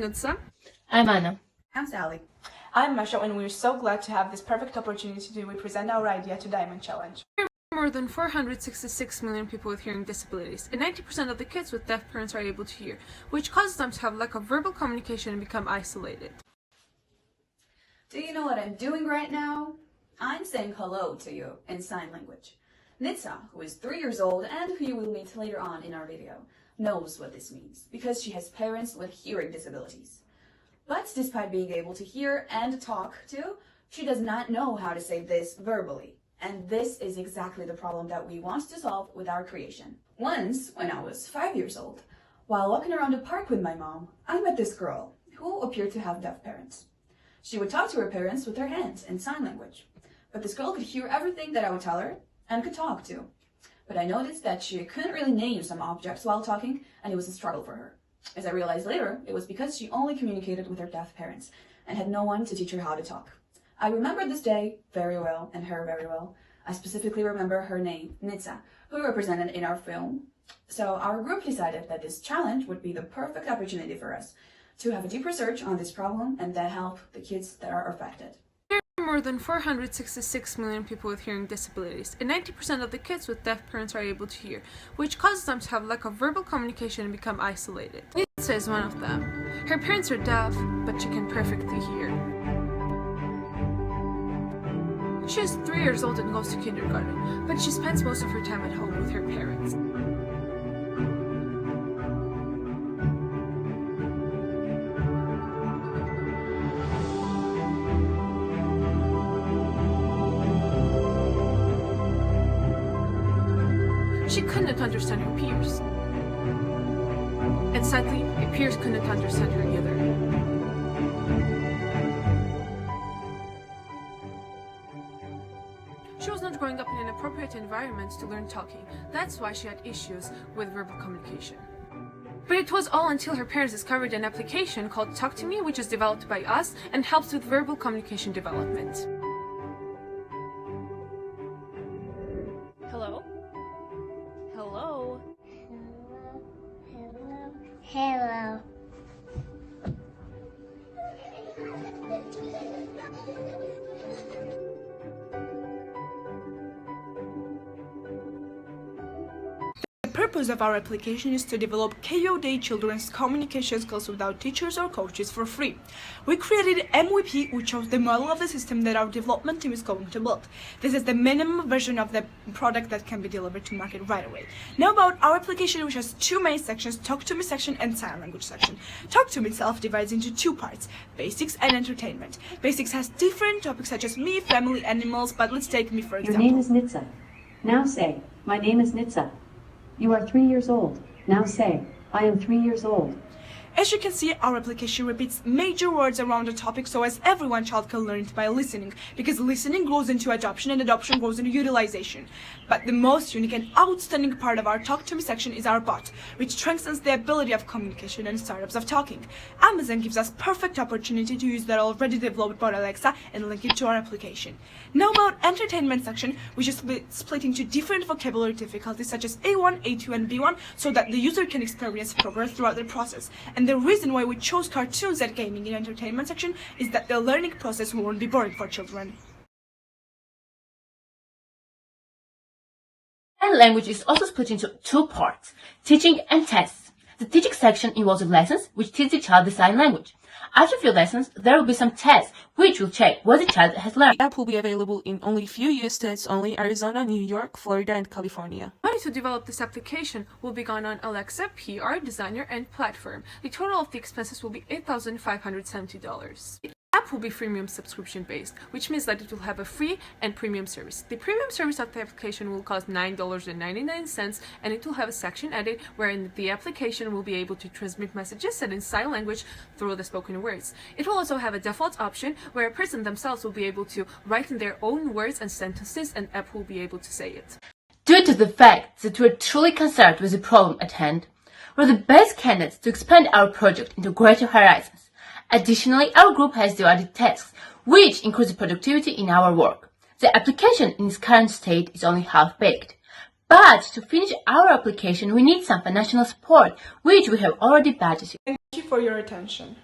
Nitsa. I'm Anna. I'm Sally. I'm Masha, and we're so glad to have this perfect opportunity to represent our idea to Diamond Challenge. There are more than 466 million people with hearing disabilities, and 90% of the kids with deaf parents are able to hear, which causes them to have lack of verbal communication and become isolated. Do you know what I'm doing right now? I'm saying hello to you in sign language. Nitsa, who is 3 years old and who you will meet later on in our video, knows what this means because she has parents with hearing disabilities. But despite being able to hear and talk too, she does not know how to say this verbally. And this is exactly the problem that we want to solve with our creation. Once, when I was 5 years old, while walking around a park with my mom, I met this girl who appeared to have deaf parents. She would talk to her parents with her hands in sign language. But this girl could hear everything that I would tell her and could talk too. But I noticed that she couldn't really name some objects while talking, and it was a struggle for her. As I realized later, it was because she only communicated with her deaf parents and had no one to teach her how to talk. I remember this day very well, and her very well. I specifically remember her name, Nitsa, who we represented in our film. So our group decided that this challenge would be the perfect opportunity for us to have a deep research on this problem and then help the kids that are affected. There are more than 466 million people with hearing disabilities, and 90% of the kids with deaf parents are able to hear, which causes them to have lack of verbal communication and become isolated. Nitsa is one of them. Her parents are deaf, but she can perfectly hear. She is 3 years old and goes to kindergarten, but she spends most of her time at home with her parents. She couldn't understand her peers. And sadly, her peers couldn't understand her either. She was not growing up in an appropriate environment to learn talking. That's why she had issues with verbal communication. But it was all until her parents discovered an application called Talk to Me, which is developed by us and helps with verbal communication development. Hello? Hello? Hello. The purpose of our application is to develop KOD children's communication skills without teachers or coaches for free. We created MVP, which shows the model of the system that our development team is going to build. This is the minimum version of the product that can be delivered to market right away. Now about our application, which has two main sections, Talk to Me section and Sign Language section. Talk to Me itself divides into two parts, Basics and Entertainment. Basics has different topics such as me, family, animals, but let's take me for example. Your name is Nitsa. Now say, my name is Nitsa. You are 3 years old. Now say, I am 3 years old. As you can see, our application repeats major words around the topic so as every child can learn it by listening, because listening grows into adoption and adoption grows into utilization. But the most unique and outstanding part of our Talk to Me section is our bot, which strengthens the ability of communication and startups of talking. Amazon gives us perfect opportunity to use that already developed bot Alexa and link it to our application. Now about entertainment section, which is split into different vocabulary difficulties such as A1, A2 and B1 so that the user can experience progress throughout the process. And the reason why we chose cartoons at gaming and entertainment section is that the learning process won't be boring for children. And language is also split into two parts, teaching and tests. The teaching section involves lessons which teach the child the sign language. After a few lessons, there will be some tests which will check what the child has learned. The app will be available in only a few US states only: Arizona, New York, Florida, and California. Money to develop this application will be gone on Alexa, PR, designer, and platform. The total of the expenses will be $8,570. The app will be freemium subscription based, which means that it will have a free and premium service. The premium service of the application will cost $9.99, and it will have a section added wherein the application will be able to transmit messages said in sign language through the spoken words. It will also have a default option where a person themselves will be able to write in their own words and sentences, and app will be able to say it. Due to the fact that we're truly concerned with the problem at hand, we're the best candidates to expand our project into greater horizons. Additionally, our group has divided tasks, which increase the productivity in our work. The application in its current state is only half-baked. But to finish our application, we need some financial support, which we have already budgeted. Thank you for your attention.